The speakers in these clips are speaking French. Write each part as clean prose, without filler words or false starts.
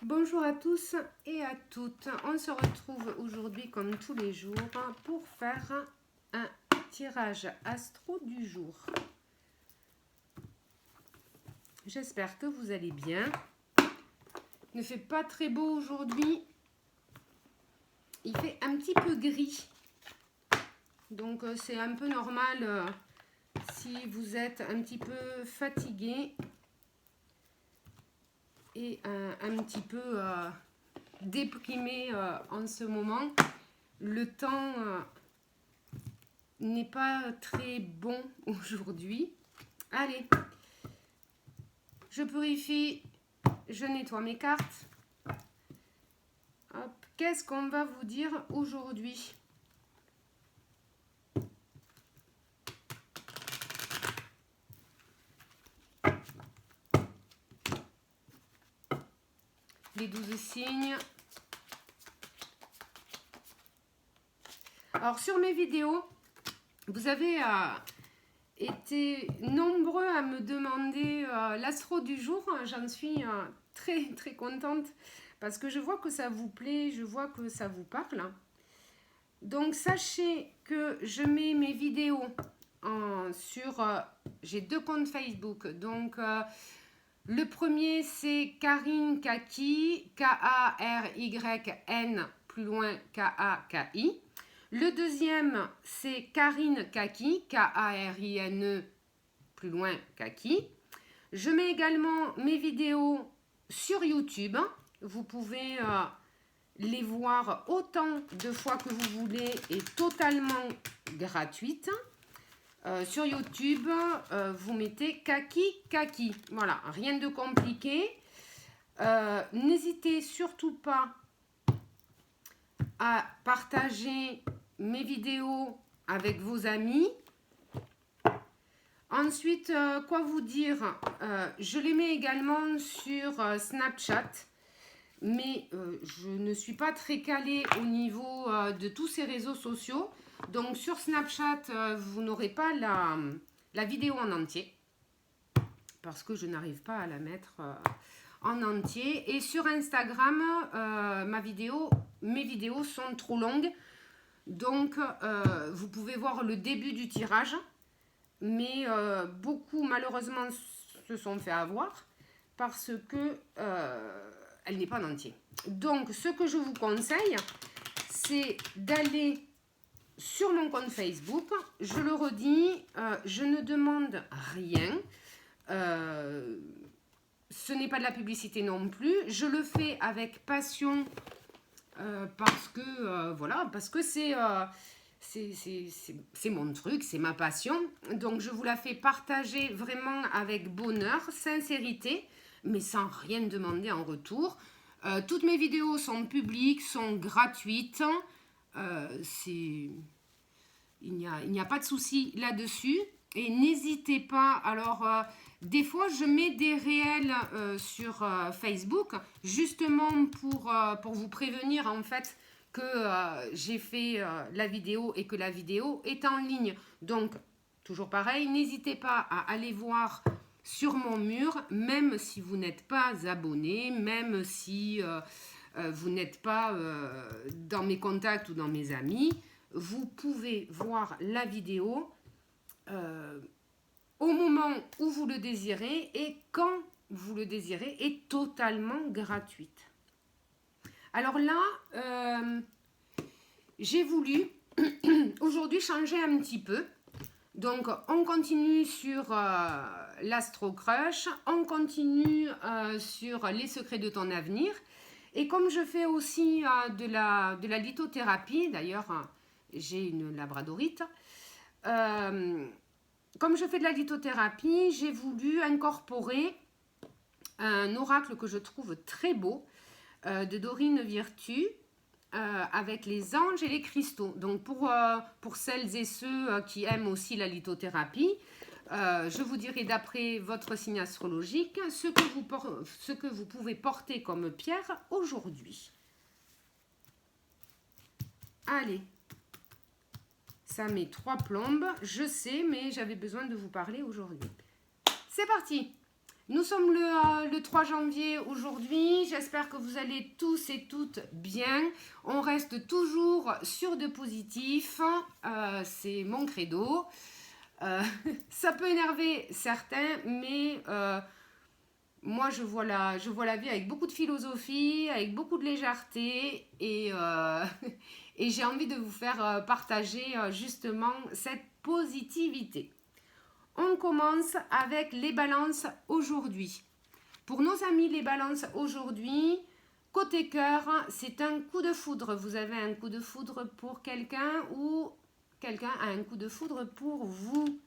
Bonjour à tous et à toutes. On se retrouve aujourd'hui comme tous les jours pour faire un tirage astro du jour. J'espère que vous allez bien. Il ne fait pas très beau aujourd'hui. Il fait un petit peu gris. Donc c'est un peu normal si vous êtes un petit peu fatigué et un petit peu déprimé en ce moment. Le temps n'est pas très bon aujourd'hui. Allez, je purifie, je nettoie mes cartes. Qu'est-ce qu'on va vous dire aujourd'hui? Les 12 signes. Alors sur mes vidéos, vous avez été nombreux à me demander l'astro du jour. J'en suis très contente parce que je vois que ça vous plaît, je vois que ça vous parle. Donc sachez que je mets mes vidéos sur... j'ai 2 comptes Facebook. Donc le premier c'est Karine Kaki, K-A-R-Y-N, plus loin K-A-K-I. Le deuxième c'est Karine Kaki, K-A-R-I-N-E, plus loin Kaki. Je mets également mes vidéos sur YouTube. Vous pouvez les voir autant de fois que vous voulez et totalement gratuite. Sur YouTube, vous mettez Kaki. Voilà, rien de compliqué. N'hésitez surtout pas à partager mes vidéos avec vos amis. Ensuite, quoi vous dire, je les mets également sur Snapchat. Mais je ne suis pas très calée au niveau de tous ces réseaux sociaux. Donc sur Snapchat, vous n'aurez pas la vidéo en entier. Parce que je n'arrive pas à la mettre en entier. Et sur Instagram, mes vidéos sont trop longues. Donc vous pouvez voir le début du tirage. Mais beaucoup malheureusement se sont fait avoir. Parce que... elle n'est pas en entier. Donc, ce que je vous conseille, c'est d'aller sur mon compte Facebook. Je le redis, je ne demande rien. Ce n'est pas de la publicité non plus. Je le fais avec passion parce que c'est mon truc, c'est ma passion. Donc, je vous la fais partager vraiment avec bonheur, sincérité, mais sans rien demander en retour. Toutes mes vidéos sont publiques, sont gratuites. Il n'y a pas de souci là-dessus. Et n'hésitez pas, alors des fois je mets des réels sur Facebook, justement pour vous prévenir en fait que j'ai fait la vidéo et que la vidéo est en ligne. Donc, toujours pareil, n'hésitez pas à aller voir sur mon mur, même si vous n'êtes pas abonné, même si vous n'êtes pas dans mes contacts ou dans mes amis, vous pouvez voir la vidéo au moment où vous le désirez et quand vous le désirez, est totalement gratuite. Alors là, j'ai voulu aujourd'hui changer un petit peu. Donc, on continue sur l'Astro Crush, on continue sur les secrets de ton avenir. Et comme je fais aussi de la lithothérapie, d'ailleurs, j'ai une labradorite, comme je fais de la lithothérapie, j'ai voulu incorporer un oracle que je trouve très beau, de Dorine Virtue, avec les anges et les cristaux. Donc pour celles et ceux qui aiment aussi la lithothérapie, je vous dirai d'après votre signe astrologique ce que vous pouvez porter comme pierre aujourd'hui. Allez, ça met 3 plombes, je sais, mais j'avais besoin de vous parler aujourd'hui. C'est parti! Nous sommes le 3 janvier aujourd'hui. J'espère que vous allez tous et toutes bien. On reste toujours sur de positif. C'est mon credo. Ça peut énerver certains, mais moi je vois la vie avec beaucoup de philosophie, avec beaucoup de légèreté et, et j'ai envie de vous faire partager justement cette positivité. On commence avec les balances aujourd'hui. Pour nos amis les balances aujourd'hui, côté cœur, c'est un coup de foudre. Vous avez un coup de foudre pour quelqu'un ou quelqu'un a un coup de foudre pour vous.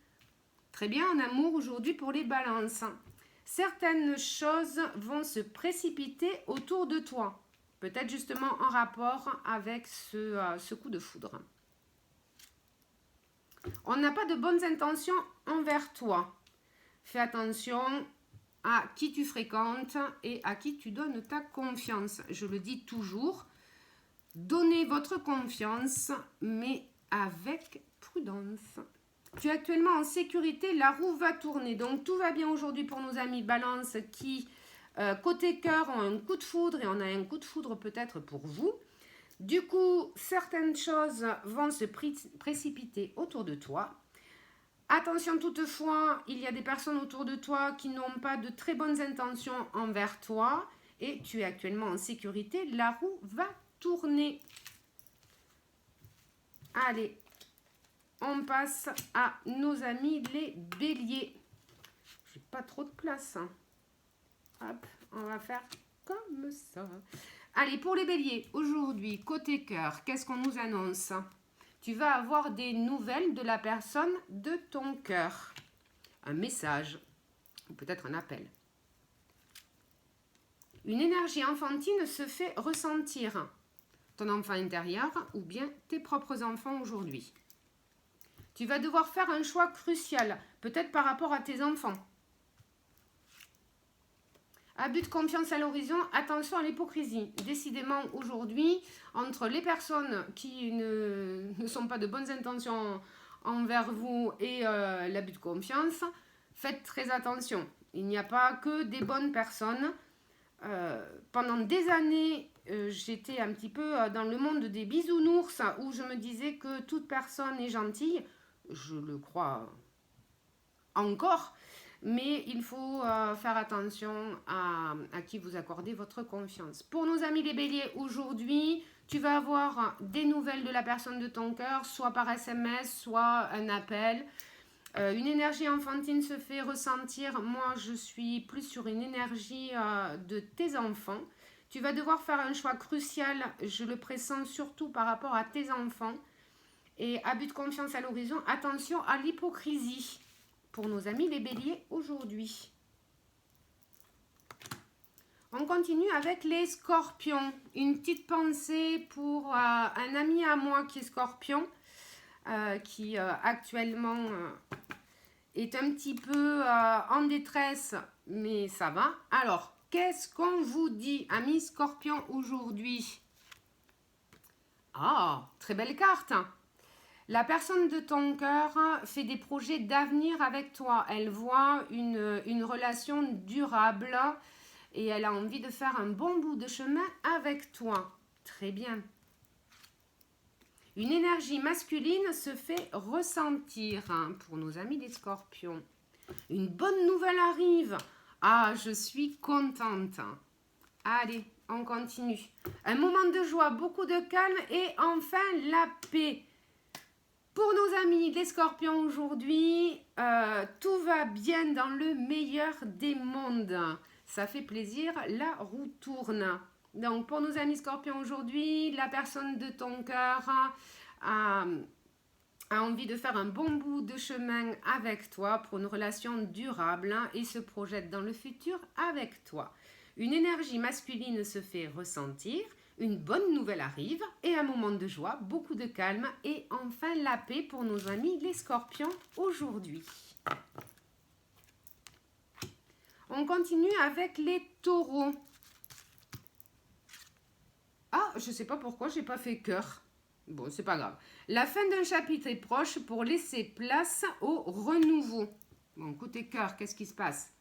Très bien, en amour aujourd'hui pour les balances. Certaines choses vont se précipiter autour de toi. Peut-être justement en rapport avec ce coup de foudre. On n'a pas de bonnes intentions envers toi. Fais attention à qui tu fréquentes et à qui tu donnes ta confiance. Je le dis toujours, donnez votre confiance, mais avec prudence. Tu es actuellement en sécurité, la roue va tourner. Donc tout va bien aujourd'hui pour nos amis Balance qui, côté cœur, ont un coup de foudre et on a un coup de foudre peut-être pour vous. Du coup, certaines choses vont se précipiter autour de toi. Attention toutefois, il y a des personnes autour de toi qui n'ont pas de très bonnes intentions envers toi et tu es actuellement en sécurité. La roue va tourner. Allez, on passe à nos amis les béliers. J'ai pas trop de place. Hop, on va faire comme ça. Allez, pour les béliers, aujourd'hui, côté cœur, qu'est-ce qu'on nous annonce? Tu vas avoir des nouvelles de la personne de ton cœur. Un message, ou peut-être un appel. Une énergie enfantine se fait ressentir. Ton enfant intérieur ou bien tes propres enfants aujourd'hui. Tu vas devoir faire un choix crucial, peut-être par rapport à tes enfants. Abus de confiance à l'horizon, attention à l'hypocrisie. Décidément, aujourd'hui, entre les personnes qui ne sont pas de bonnes intentions envers vous et l'abus de confiance, faites très attention. Il n'y a pas que des bonnes personnes. Pendant des années, j'étais un petit peu dans le monde des bisounours où je me disais que toute personne est gentille. Je le crois encore. Mais il faut faire attention à qui vous accordez votre confiance. Pour nos amis les béliers, aujourd'hui, tu vas avoir des nouvelles de la personne de ton cœur, soit par SMS, soit un appel. Une énergie enfantine se fait ressentir. Moi, je suis plus sur une énergie de tes enfants. Tu vas devoir faire un choix crucial, je le pressens surtout par rapport à tes enfants. Et abus de confiance à l'horizon, attention à l'hypocrisie. Pour nos amis les béliers aujourd'hui. On continue avec les scorpions. Une petite pensée pour un ami à moi qui est scorpion, qui actuellement est un petit peu en détresse, mais ça va. Alors, qu'est-ce qu'on vous dit, amis scorpions, aujourd'hui? Ah, très belle carte. La personne de ton cœur fait des projets d'avenir avec toi. Elle voit une relation durable et elle a envie de faire un bon bout de chemin avec toi. Très bien. Une énergie masculine se fait ressentir pour nos amis les scorpions. Une bonne nouvelle arrive. Ah, je suis contente. Allez, on continue. Un moment de joie, beaucoup de calme et enfin la paix. Pour nos amis les scorpions aujourd'hui, tout va bien dans le meilleur des mondes. Ça fait plaisir, la roue tourne. Donc pour nos amis scorpions aujourd'hui, la personne de ton cœur a envie de faire un bon bout de chemin avec toi pour une relation durable et se projette dans le futur avec toi. Une énergie masculine se fait ressentir. Une bonne nouvelle arrive et un moment de joie, beaucoup de calme et enfin la paix pour nos amis les scorpions aujourd'hui. On continue avec les taureaux. Ah, je ne sais pas pourquoi j'ai pas fait cœur. Bon, c'est pas grave. La fin d'un chapitre est proche pour laisser place au renouveau. Bon, côté cœur, qu'est-ce qui se passe?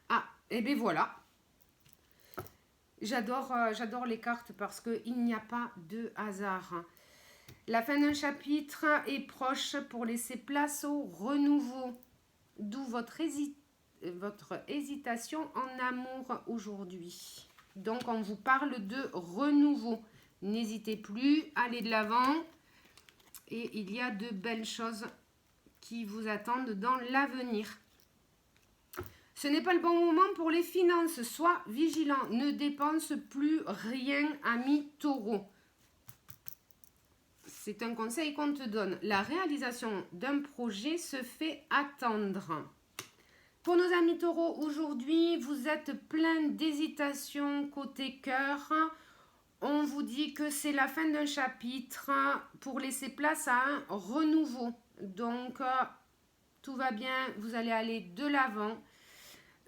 Ah, Et bien voilà. J'adore les cartes parce qu'il n'y a pas de hasard. La fin d'un chapitre est proche pour laisser place au renouveau. D'où votre hésitation en amour aujourd'hui. Donc, on vous parle de renouveau. N'hésitez plus, allez de l'avant. Et il y a de belles choses qui vous attendent dans l'avenir. Ce n'est pas le bon moment pour les finances. Sois vigilant. Ne dépense plus rien, ami taureau. C'est un conseil qu'on te donne. La réalisation d'un projet se fait attendre. Pour nos amis taureaux, aujourd'hui, vous êtes plein d'hésitation côté cœur. On vous dit que c'est la fin d'un chapitre pour laisser place à un renouveau. Donc, tout va bien, vous allez aller de l'avant.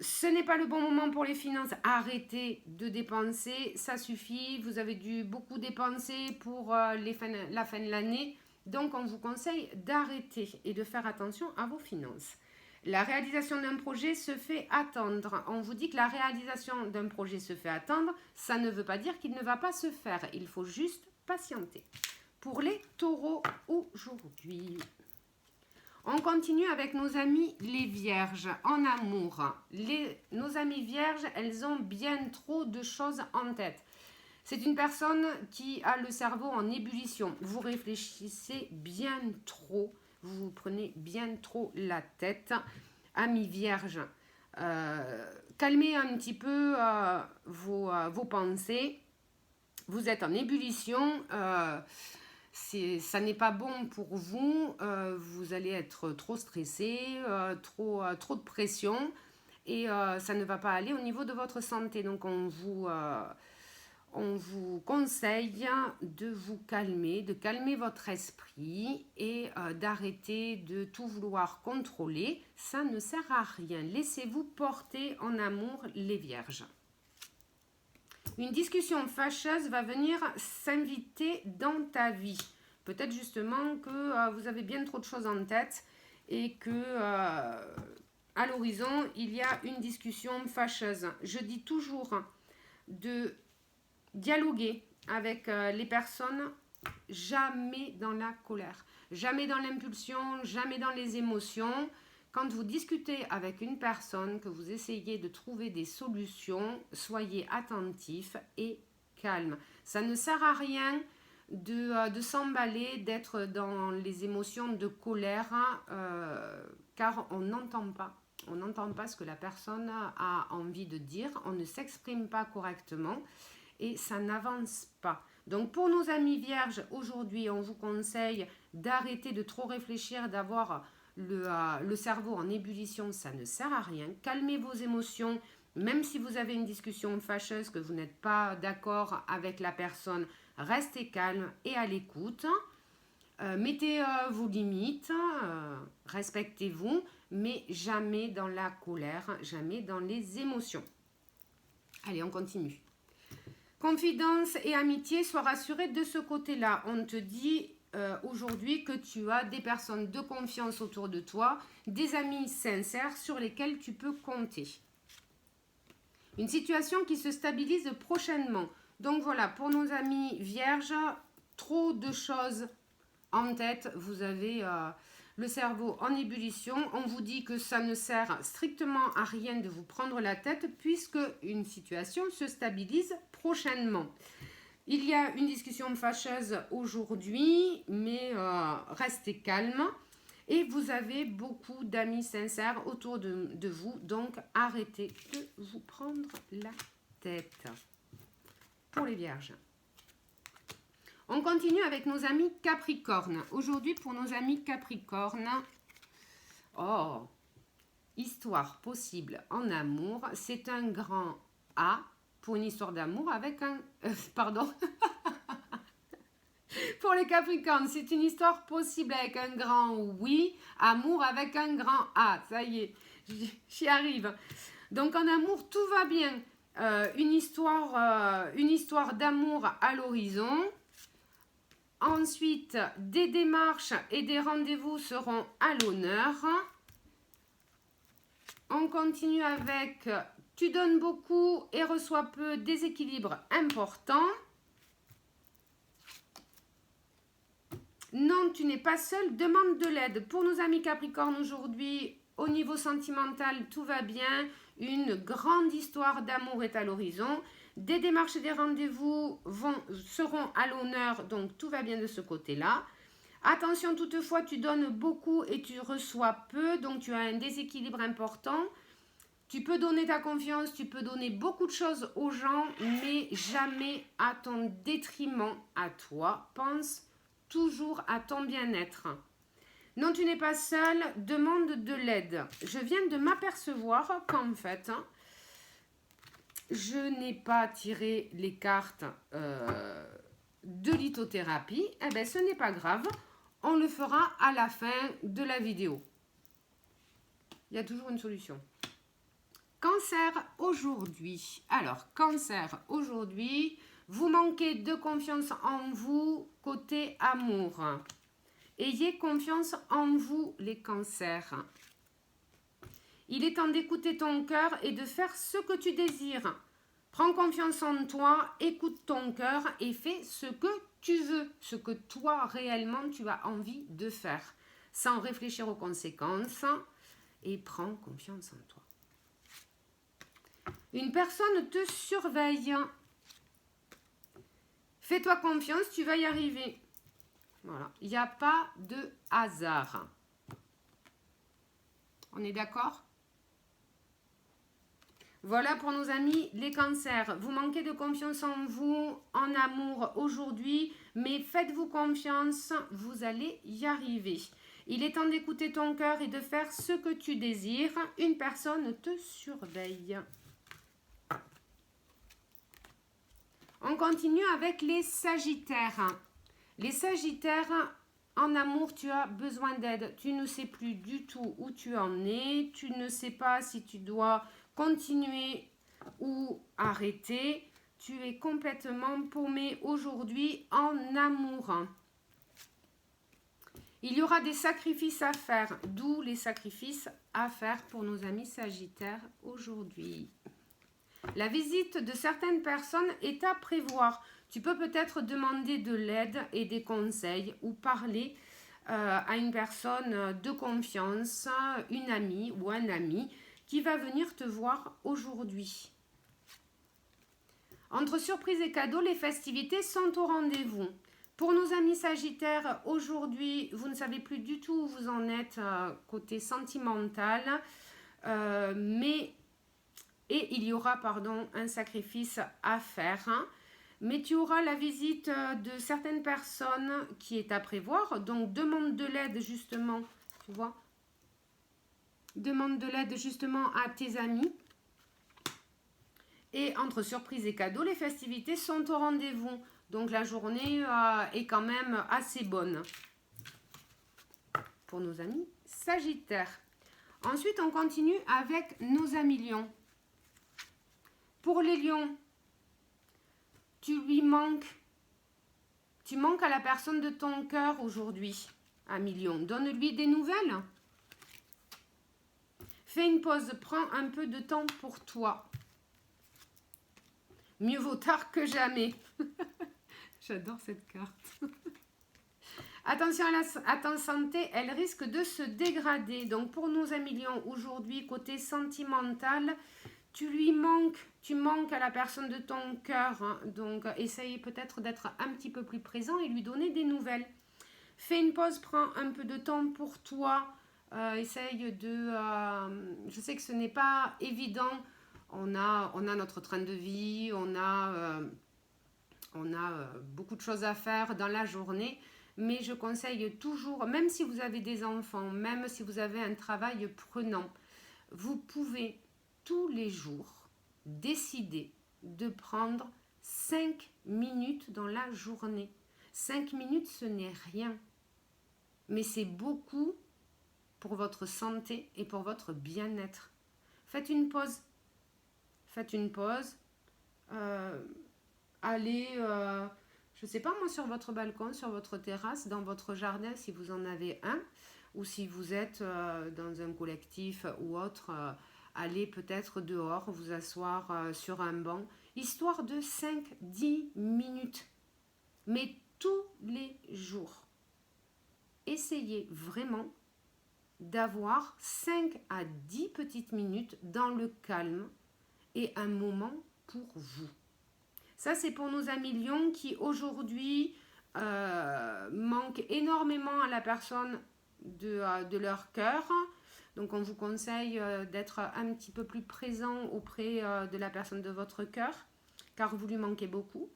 Ce n'est pas le bon moment pour les finances. Arrêtez de dépenser, ça suffit. Vous avez dû beaucoup dépenser pour la fin de l'année. Donc, on vous conseille d'arrêter et de faire attention à vos finances. La réalisation d'un projet se fait attendre. On vous dit que la réalisation d'un projet se fait attendre. Ça ne veut pas dire qu'il ne va pas se faire. Il faut juste patienter. Pour les taureaux aujourd'hui. On continue avec nos amis les vierges en amour. Nos amis vierges, elles ont bien trop de choses en tête. C'est une personne qui a le cerveau en ébullition. Vous réfléchissez bien trop. Vous vous prenez bien trop la tête. Amis vierges, calmez un petit peu vos pensées. Vous êtes en ébullition. Ça n'est pas bon pour vous. Vous allez être trop stressé, trop de pression. Et ça ne va pas aller au niveau de votre santé. Donc, on vous conseille de vous calmer, de calmer votre esprit et d'arrêter de tout vouloir contrôler. Ça ne sert à rien. Laissez-vous porter en amour, les vierges. Une discussion fâcheuse va venir s'inviter dans ta vie. Peut-être justement que vous avez bien trop de choses en tête et que à l'horizon, il y a une discussion fâcheuse. Je dis toujours de dialoguer avec les personnes, jamais dans la colère, jamais dans l'impulsion, jamais dans les émotions. Quand vous discutez avec une personne, que vous essayez de trouver des solutions, soyez attentif et calme. Ça ne sert à rien de s'emballer, d'être dans les émotions de colère, car on n'entend pas. On n'entend pas ce que la personne a envie de dire, on ne s'exprime pas correctement et ça n'avance pas. Donc pour nos amis vierges, aujourd'hui, on vous conseille d'arrêter de trop réfléchir, d'avoir le cerveau en ébullition, ça ne sert à rien. Calmez vos émotions, même si vous avez une discussion fâcheuse, que vous n'êtes pas d'accord avec la personne, restez calme et à l'écoute. Mettez vos limites, respectez-vous, mais jamais dans la colère, jamais dans les émotions. Allez, on continue. Confidence et amitié, sois rassuré de ce côté-là. On te dit aujourd'hui que tu as des personnes de confiance autour de toi, des amis sincères sur lesquels tu peux compter. Une situation qui se stabilise prochainement. Donc voilà, pour nos amis vierges, trop de choses en tête. Vous avez le cerveau en ébullition. On vous dit que ça ne sert strictement à rien de vous prendre la tête puisque une situation se stabilise prochainement. Il y a une discussion fâcheuse aujourd'hui, mais restez calme. Et vous avez beaucoup d'amis sincères autour de vous, donc arrêtez de vous prendre la tête. Pour les vierges. On continue avec nos amis Capricorne. Aujourd'hui, pour nos amis Capricorne, histoire possible en amour, c'est un grand A pour une histoire d'amour avec un... pardon. Pour les Capricornes, c'est une histoire possible avec un grand oui, amour avec un grand A. Ça y est, j'y arrive. Donc en amour, tout va bien. Une histoire d'amour à l'horizon. Ensuite, des démarches et des rendez-vous seront à l'honneur. On continue avec Tu donnes beaucoup et reçois peu, déséquilibre important. Non, tu n'es pas seul, demande de l'aide. Pour nos amis Capricorne aujourd'hui, au niveau sentimental, tout va bien. Une grande histoire d'amour est à l'horizon. Des démarches et des rendez-vous seront à l'honneur, donc tout va bien de ce côté-là. Attention, toutefois, tu donnes beaucoup et tu reçois peu, donc tu as un déséquilibre important. Tu peux donner ta confiance, tu peux donner beaucoup de choses aux gens, mais jamais à ton détriment à toi. Pense toujours à ton bien-être. Non, tu n'es pas seul, demande de l'aide. Je viens de m'apercevoir qu'en fait, je n'ai pas tiré les cartes de lithothérapie. Eh bien, ce n'est pas grave. On le fera à la fin de la vidéo. Il y a toujours une solution. Cancer aujourd'hui. Alors, Cancer aujourd'hui, vous manquez de confiance en vous côté amour. Ayez confiance en vous, les cancers. Il est temps d'écouter ton cœur et de faire ce que tu désires. Prends confiance en toi, écoute ton cœur et fais ce que tu veux, ce que toi réellement tu as envie de faire, sans réfléchir aux conséquences, et prends confiance en toi. Une personne te surveille. Fais-toi confiance, tu vas y arriver. Voilà, il n'y a pas de hasard. On est d'accord ? Voilà pour nos amis les cancers. Vous manquez de confiance en vous, en amour aujourd'hui, mais faites-vous confiance, vous allez y arriver. Il est temps d'écouter ton cœur et de faire ce que tu désires. Une personne te surveille. On continue avec les Sagittaires. Les Sagittaires, en amour, tu as besoin d'aide. Tu ne sais plus du tout où tu en es. Tu ne sais pas si tu dois continuer ou arrêter. Tu es complètement paumé aujourd'hui en amour. Il y aura des sacrifices à faire, d'où les sacrifices à faire pour nos amis Sagittaires aujourd'hui. La visite de certaines personnes est à prévoir. Tu peux peut-être demander de l'aide et des conseils ou parler à une personne de confiance, une amie ou un ami qui va venir te voir aujourd'hui. Entre surprise et cadeaux, les festivités sont au rendez-vous. Pour nos amis Sagittaires, aujourd'hui, vous ne savez plus du tout où vous en êtes côté sentimental, et il y aura un sacrifice à faire. Mais tu auras la visite de certaines personnes qui est à prévoir. Donc, demande de l'aide justement, tu vois. Demande de l'aide justement à tes amis. Et entre surprise et cadeaux, les festivités sont au rendez-vous. Donc, la journée est quand même assez bonne pour nos amis Sagittaires. Ensuite, on continue avec nos amis Lions. Pour les lions, tu manques à la personne de ton cœur aujourd'hui, ami lion. Donne-lui des nouvelles. Fais une pause, prends un peu de temps pour toi. Mieux vaut tard que jamais. J'adore cette carte. Attention à ta santé, elle risque de se dégrader. Donc pour nos amis lions, aujourd'hui, côté sentimental, tu manques à la personne de ton cœur, hein. Donc essaye peut-être d'être un petit peu plus présent et lui donner des nouvelles. Fais une pause, prends un peu de temps pour toi, essaye de... je sais que ce n'est pas évident, on a notre train de vie, on a beaucoup de choses à faire dans la journée, mais je conseille toujours, même si vous avez des enfants, même si vous avez un travail prenant, vous pouvez tous les jours décider de prendre 5 minutes dans la journée. 5 minutes, ce n'est rien, mais c'est beaucoup pour votre santé et pour votre bien-être. Faites une pause. Allez, je ne sais pas moi, sur votre balcon, sur votre terrasse, dans votre jardin, si vous en avez un, ou si vous êtes dans un collectif ou autre, aller peut-être dehors, vous asseoir sur un banc, histoire de 5-10 minutes. Mais tous les jours, essayez vraiment d'avoir 5 à 10 petites minutes dans le calme et un moment pour vous. Ça, c'est pour nos amis lions qui aujourd'hui manquent énormément à la personne de leur cœur. Donc, on vous conseille d'être un petit peu plus présent auprès de la personne de votre cœur, car vous lui manquez beaucoup.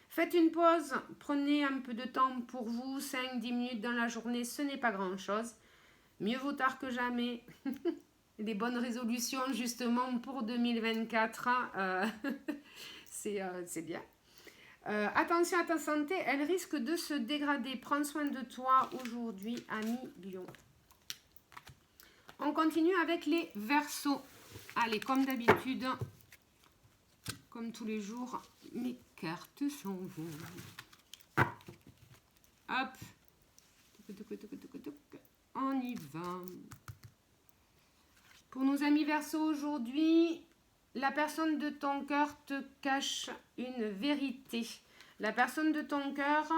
Faites une pause, prenez un peu de temps pour vous, 5-10 minutes dans la journée, ce n'est pas grand-chose. Mieux vaut tard que jamais. Les bonnes résolutions justement pour 2024, c'est bien. Attention à ta santé, elle risque de se dégrader. Prends soin de toi aujourd'hui, ami Lion. On continue avec les Verseaux. Allez, comme d'habitude, comme tous les jours, mes cartes s'en vont. Hop. On y va. Pour nos amis Verseaux aujourd'hui, la personne de ton cœur te cache une vérité. La personne de ton cœur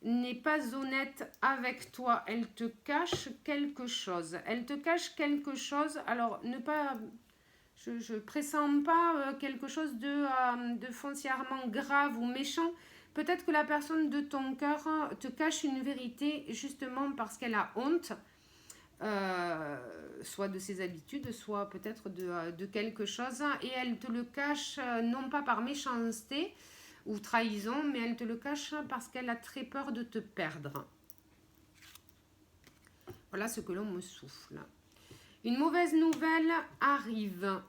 n'est pas honnête avec toi. Elle te cache quelque chose. Elle te cache quelque chose. Alors, ne pas... Je ne pressens pas quelque chose de foncièrement grave ou méchant. Peut-être que la personne de ton cœur te cache une vérité justement parce qu'elle a honte. Soit de ses habitudes, soit peut-être de quelque chose, et elle te le cache non pas par méchanceté ou trahison, mais elle te le cache parce qu'elle a très peur de te perdre. Voilà ce que l'on me souffle. Une mauvaise nouvelle arrive.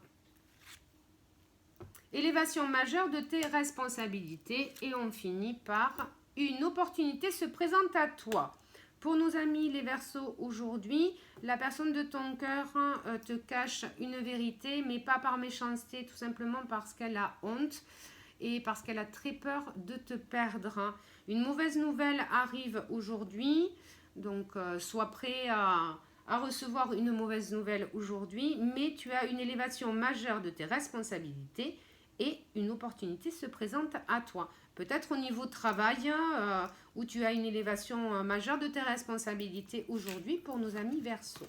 Élévation majeure de tes responsabilités, et on finit par une opportunité se présente à toi. Pour nos amis les Verseaux aujourd'hui, la personne de ton cœur te cache une vérité, mais pas par méchanceté, tout simplement parce qu'elle a honte et parce qu'elle a très peur de te perdre. Une mauvaise nouvelle arrive aujourd'hui, donc sois prêt à recevoir une mauvaise nouvelle aujourd'hui, mais tu as une élévation majeure de tes responsabilités et une opportunité se présente à toi. Peut-être au niveau travail, où tu as une élévation majeure de tes responsabilités aujourd'hui pour nos amis Verseaux.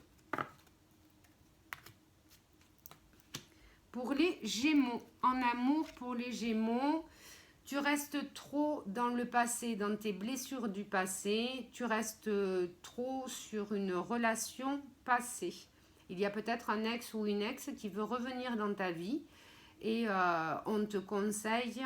Pour les Gémeaux, en amour pour les Gémeaux, tu restes trop dans le passé, dans tes blessures du passé. Tu restes trop sur une relation passée. Il y a peut-être un ex ou une ex qui veut revenir dans ta vie et on te conseille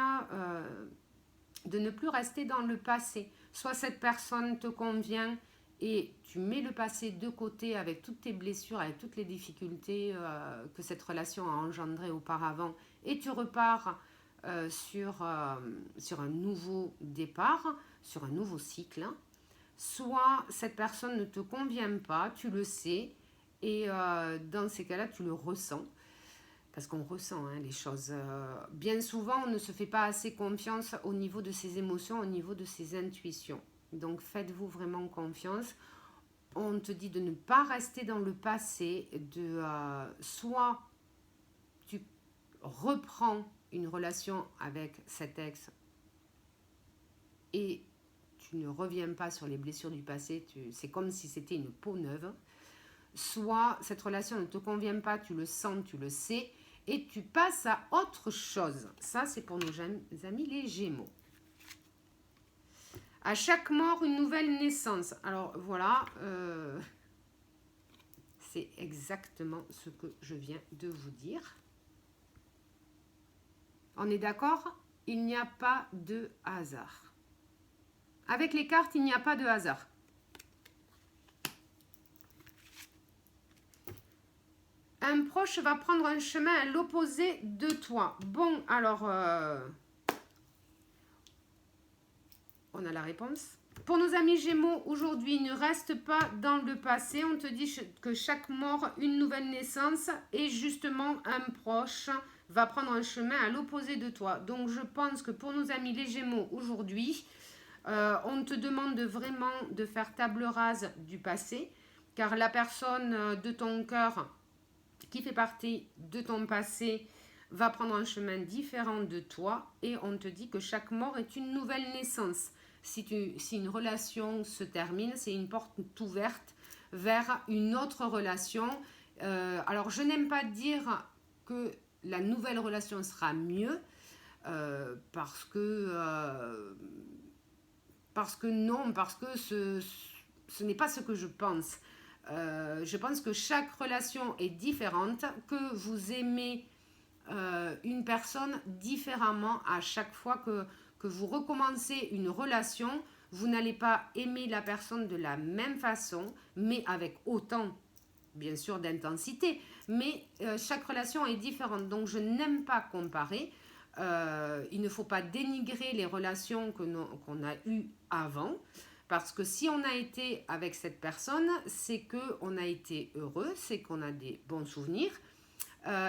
de ne plus rester dans le passé. Soit cette personne te convient et tu mets le passé de côté avec toutes tes blessures, avec toutes les difficultés que cette relation a engendrées auparavant, et tu repars sur un nouveau départ, sur un nouveau cycle. Soit cette personne ne te convient pas, tu le sais, et dans ces cas-là, tu le ressens. Parce qu'on ressent les choses. Bien souvent, on ne se fait pas assez confiance au niveau de ses émotions, au niveau de ses intuitions. Donc, faites-vous vraiment confiance. On te dit de ne pas rester dans le passé, soit tu reprends une relation avec cet ex et tu ne reviens pas sur les blessures du passé, c'est comme si c'était une peau neuve. Soit cette relation ne te convient pas, tu le sens, tu le sais, et tu passes à autre chose. Ça, c'est pour nos amis les Gémeaux. À chaque mort, une nouvelle naissance. Alors, voilà, c'est exactement ce que je viens de vous dire. On est d'accord? Il n'y a pas de hasard. Avec les cartes, il n'y a pas de hasard. Un proche va prendre un chemin à l'opposé de toi. Bon, alors, on a la réponse. Pour nos amis Gémeaux, aujourd'hui, ne reste pas dans le passé. On te dit que chaque mort, une nouvelle naissance. Et justement, un proche va prendre un chemin à l'opposé de toi. Donc, je pense que pour nos amis les Gémeaux, aujourd'hui, on te demande vraiment de faire table rase du passé. Car la personne de ton cœur qui fait partie de ton passé va prendre un chemin différent de toi et on te dit que chaque mort est une nouvelle naissance. Si une relation se termine, c'est une porte ouverte vers une autre relation. Alors, je n'aime pas dire que la nouvelle relation sera mieux parce que non, parce que ce n'est pas ce que je pense. Je pense que chaque relation est différente, que vous aimez une personne différemment à chaque fois que vous recommencez une relation. Vous n'allez pas aimer la personne de la même façon, mais avec autant, bien sûr, d'intensité. Mais chaque relation est différente, donc je n'aime pas comparer. Il ne faut pas dénigrer les relations qu'on a eues avant. Parce que si on a été avec cette personne, c'est qu'on a été heureux, c'est qu'on a des bons souvenirs.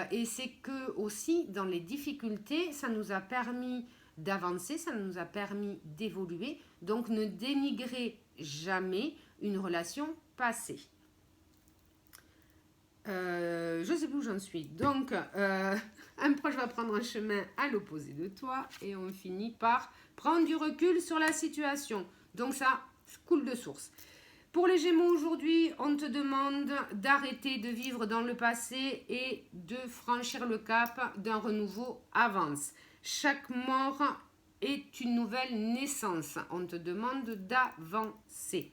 Et c'est que aussi dans les difficultés, ça nous a permis d'avancer, ça nous a permis d'évoluer. Donc ne dénigrez jamais une relation passée. Je ne sais plus où j'en suis. Donc, un proche va prendre un chemin à l'opposé de toi et on finit par prendre du recul sur la situation. Donc ça coule de source. Pour les Gémeaux aujourd'hui, on te demande d'arrêter de vivre dans le passé et de franchir le cap d'un renouveau avance. Chaque mort est une nouvelle naissance. On te demande d'avancer.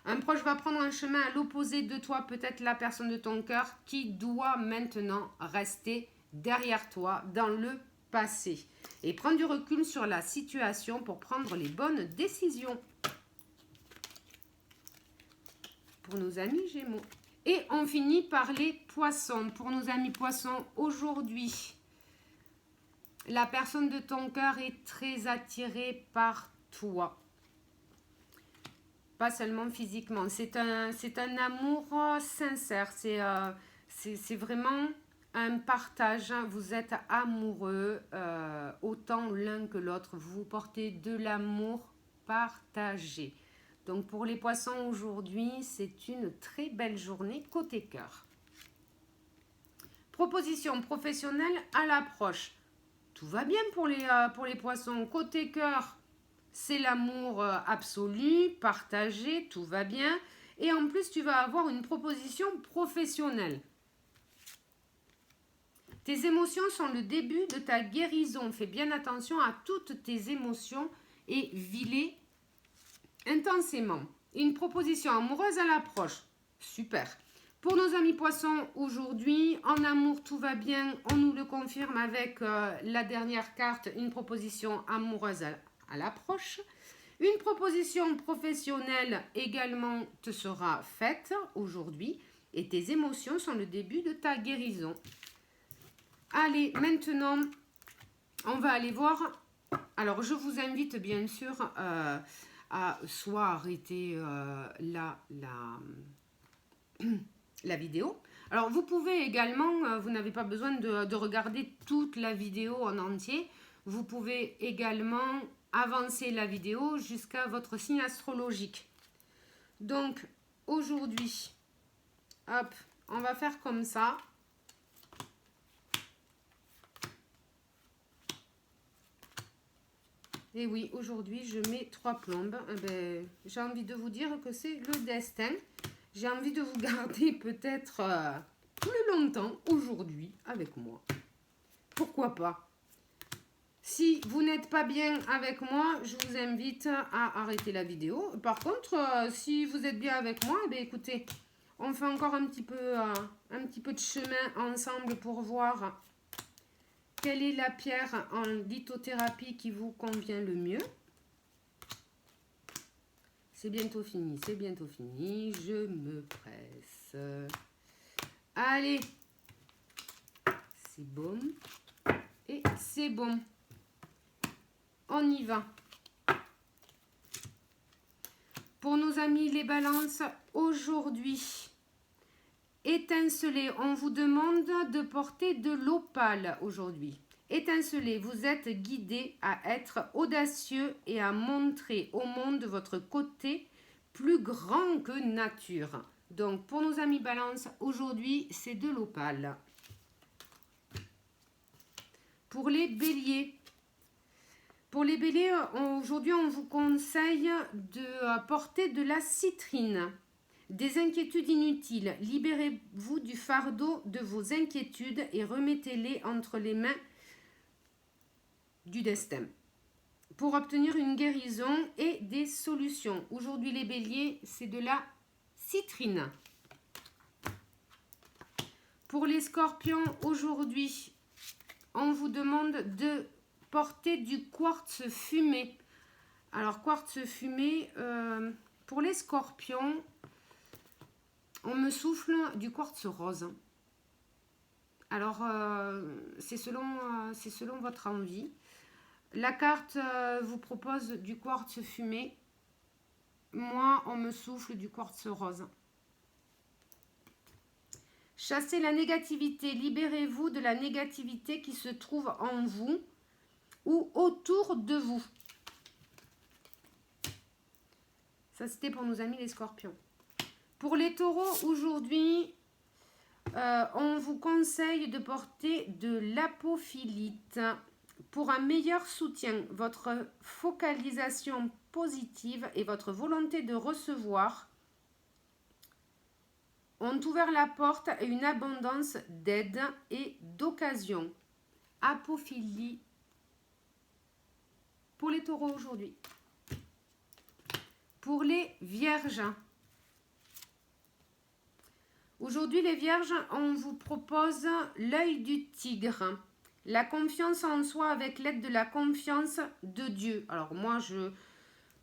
Un proche va prendre un chemin à l'opposé de toi, peut-être la personne de ton cœur qui doit maintenant rester derrière toi dans le passé et prendre du recul sur la situation pour prendre les bonnes décisions. Pour nos amis Gémeaux. Et on finit par les Poissons. Pour nos amis Poissons, aujourd'hui, la personne de ton cœur est très attirée par toi. Pas seulement physiquement. C'est un amour sincère. C'est vraiment un partage. Vous êtes amoureux autant l'un que l'autre. Vous portez de l'amour partagé. Donc pour les Poissons aujourd'hui, c'est une très belle journée côté cœur. Proposition professionnelle à l'approche. Tout va bien pour les Poissons. Côté cœur, c'est l'amour absolu, partagé, tout va bien. Et en plus, tu vas avoir une proposition professionnelle. Tes émotions sont le début de ta guérison. Fais bien attention à toutes tes émotions et vis-les intensément. Une proposition amoureuse à l'approche. Super. Pour nos amis Poissons, aujourd'hui, en amour, tout va bien. On nous le confirme avec la dernière carte, une proposition amoureuse à l'approche. Une proposition professionnelle également te sera faite aujourd'hui et tes émotions sont le début de ta guérison. Allez, maintenant, on va aller voir. Alors, je vous invite bien sûr à soit arrêter la vidéo. Alors, vous pouvez également, vous n'avez pas besoin de regarder toute la vidéo en entier. Vous pouvez également avancer la vidéo jusqu'à votre signe astrologique. Donc, aujourd'hui, hop, on va faire comme ça. Et oui, aujourd'hui, je mets 3 plombes. J'ai envie de vous dire que c'est le destin. J'ai envie de vous garder peut-être plus longtemps aujourd'hui avec moi. Pourquoi pas? Si vous n'êtes pas bien avec moi, je vous invite à arrêter la vidéo. Par contre, si vous êtes bien avec moi, écoutez, on fait encore un petit peu de chemin ensemble pour voir quelle est la pierre en lithothérapie qui vous convient le mieux. C'est bientôt fini, c'est bientôt fini. Je me presse. Allez, c'est bon. Et c'est bon. On y va. Pour nos amis les balances, aujourd'hui, étincelez, on vous demande de porter de l'opale aujourd'hui. Étincelez, vous êtes guidé à être audacieux et à montrer au monde votre côté plus grand que nature. Donc, pour nos amis balance, aujourd'hui, c'est de l'opale. Pour les béliers, aujourd'hui, on vous conseille de porter de la citrine. Des inquiétudes inutiles. Libérez-vous du fardeau de vos inquiétudes et remettez-les entre les mains du destin pour obtenir une guérison et des solutions. Aujourd'hui, les béliers, c'est de la citrine. Pour les scorpions, aujourd'hui, on vous demande de porter du quartz fumé. Alors, quartz fumé, pour les scorpions, on me souffle du quartz rose. Alors, c'est selon votre envie. La carte vous propose du quartz fumé. Moi, on me souffle du quartz rose. Chassez la négativité. Libérez-vous de la négativité qui se trouve en vous ou autour de vous. Ça, c'était pour nos amis les scorpions. Pour les taureaux, aujourd'hui, on vous conseille de porter de l'apophilite pour un meilleur soutien. Votre focalisation positive et votre volonté de recevoir ont ouvert la porte à une abondance d'aide et d'occasion. Apophilie pour les taureaux aujourd'hui. Pour les vierges, aujourd'hui les vierges, on vous propose l'œil du tigre. La confiance en soi avec l'aide de la confiance de Dieu. Alors moi,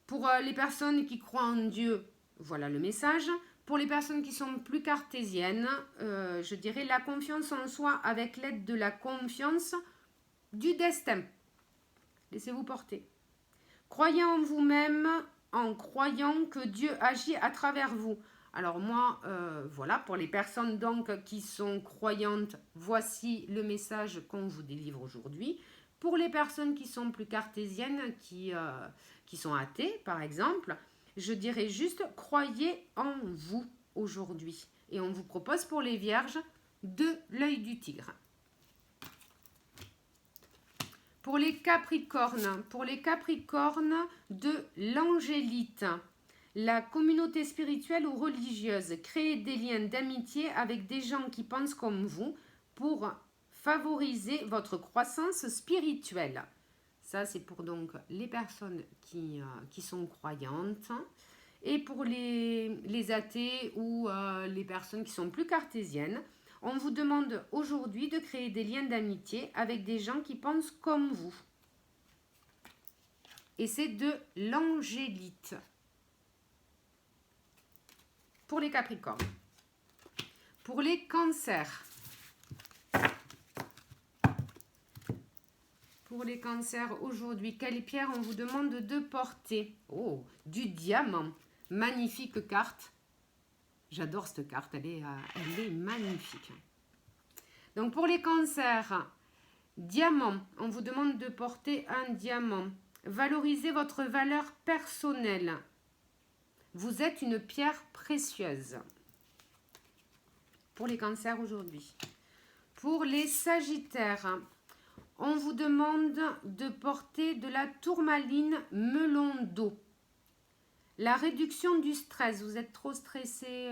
pour les personnes qui croient en Dieu, voilà le message. Pour les personnes qui sont plus cartésiennes, je dirais la confiance en soi avec l'aide de la confiance du destin. Laissez-vous porter. Croyez en vous-même en croyant que Dieu agit à travers vous. Alors moi, voilà, pour les personnes donc qui sont croyantes, voici le message qu'on vous délivre aujourd'hui. Pour les personnes qui sont plus cartésiennes, qui sont athées par exemple, je dirais juste croyez en vous aujourd'hui. Et on vous propose pour les vierges de l'œil du tigre. Pour les capricornes, de l'angélite. La communauté spirituelle ou religieuse, créez des liens d'amitié avec des gens qui pensent comme vous pour favoriser votre croissance spirituelle. Ça, c'est pour donc les personnes qui sont croyantes. Et pour les athées ou les personnes qui sont plus cartésiennes, on vous demande aujourd'hui de créer des liens d'amitié avec des gens qui pensent comme vous. Et c'est de l'angélite. Pour les capricornes. Pour les cancers. Pour les cancers, aujourd'hui, quelle pierre on vous demande de porter? Oh, du diamant. Magnifique carte. J'adore cette carte, elle est magnifique. Donc pour les cancers, diamant, on vous demande de porter un diamant. Valorisez votre valeur personnelle. Vous êtes une pierre précieuse. Pour les cancers aujourd'hui. Pour les sagittaires, on vous demande de porter de la tourmaline melon d'eau. La réduction du stress. Vous êtes trop stressés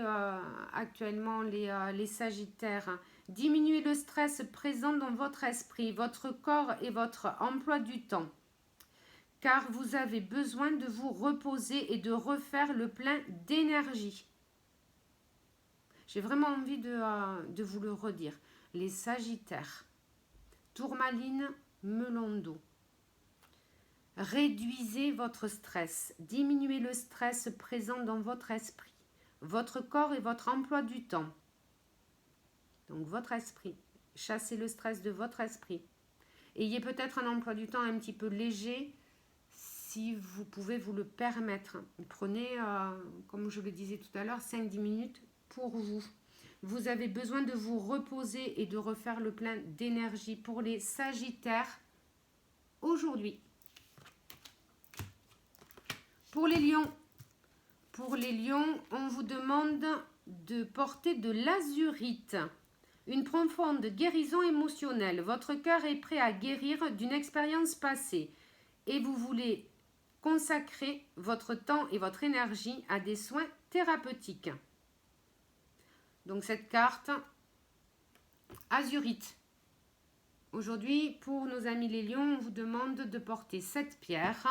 actuellement, les sagittaires. Diminuez le stress présent dans votre esprit, votre corps et votre emploi du temps. Car vous avez besoin de vous reposer et de refaire le plein d'énergie. J'ai vraiment envie de vous le redire. Les sagittaires. Tourmaline, melon d'eau. Réduisez votre stress. Diminuez le stress présent dans votre esprit, votre corps et votre emploi du temps. Donc votre esprit. Chassez le stress de votre esprit. Ayez peut-être un emploi du temps un petit peu léger si vous pouvez vous le permettre. Prenez, comme je le disais tout à l'heure, 5-10 minutes pour vous. Vous avez besoin de vous reposer et de refaire le plein d'énergie pour les sagittaires aujourd'hui. Pour les lions, on vous demande de porter de l'azurite, une profonde guérison émotionnelle. Votre cœur est prêt à guérir d'une expérience passée et vous voulez consacrer votre temps et votre énergie à des soins thérapeutiques. Donc cette carte, azurite. Aujourd'hui, pour nos amis les lions, on vous demande de porter cette pierre,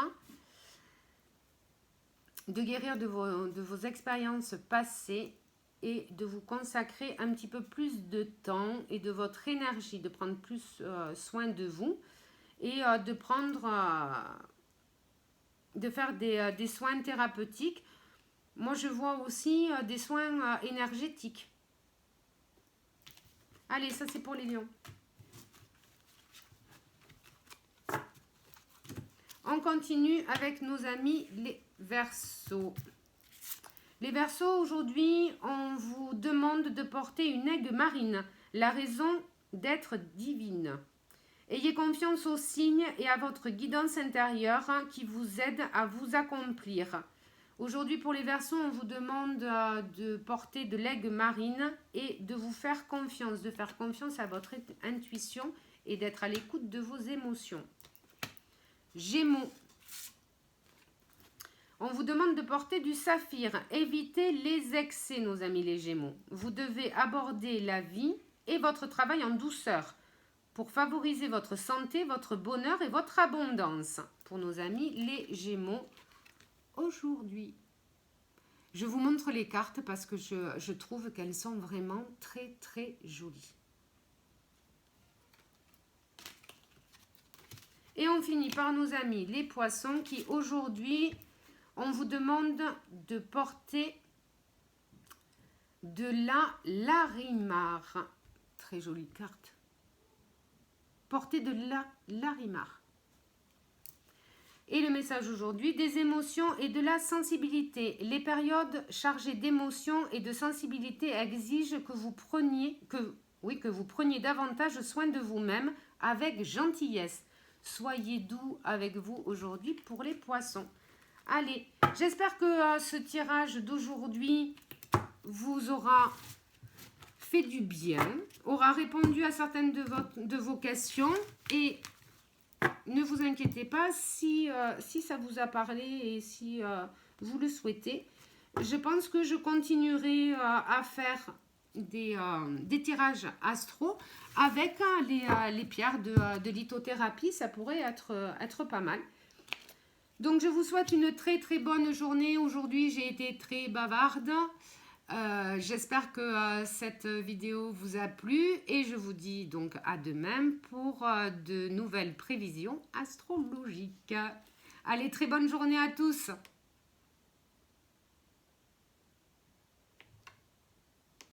de guérir de vos expériences passées et de vous consacrer un petit peu plus de temps et de votre énergie, de prendre plus soin de vous et de faire des soins thérapeutiques. Moi, je vois aussi des soins énergétiques. Allez, ça c'est pour les lions. On continue avec nos amis les Verseaux. Les Verseaux, aujourd'hui, on vous demande de porter une aigue marine, la raison d'être divine. Ayez confiance aux signes et à votre guidance intérieure qui vous aide à vous accomplir. Aujourd'hui, pour les Verseaux, on vous demande de porter de l'aigue marine et de vous faire confiance, de faire confiance à votre intuition et d'être à l'écoute de vos émotions. Gémeaux. On vous demande de porter du saphir. Évitez les excès, nos amis les Gémeaux. Vous devez aborder la vie et votre travail en douceur pour favoriser votre santé, votre bonheur et votre abondance. Pour nos amis les Gémeaux, aujourd'hui. Je vous montre les cartes parce que je trouve qu'elles sont vraiment très très jolies. Et on finit par nos amis les Poissons qui aujourd'hui, on vous demande de porter de la Larimar. Très jolie carte. Porter de la Larimar. Et le message aujourd'hui, des émotions et de la sensibilité. Les périodes chargées d'émotions et de sensibilité exigent que vous preniez davantage soin de vous-même avec gentillesse. Soyez doux avec vous aujourd'hui pour les Poissons. Allez, j'espère que ce tirage d'aujourd'hui vous aura fait du bien, aura répondu à certaines de vos questions et ne vous inquiétez pas si ça vous a parlé et si vous le souhaitez. Je pense que je continuerai à faire des tirages astro avec les pierres de lithothérapie. Ça pourrait être pas mal. Donc, je vous souhaite une très très bonne journée. Aujourd'hui, j'ai été très bavarde. J'espère que cette vidéo vous a plu et je vous dis donc à demain pour de nouvelles prévisions astrologiques. Allez, très bonne journée à tous.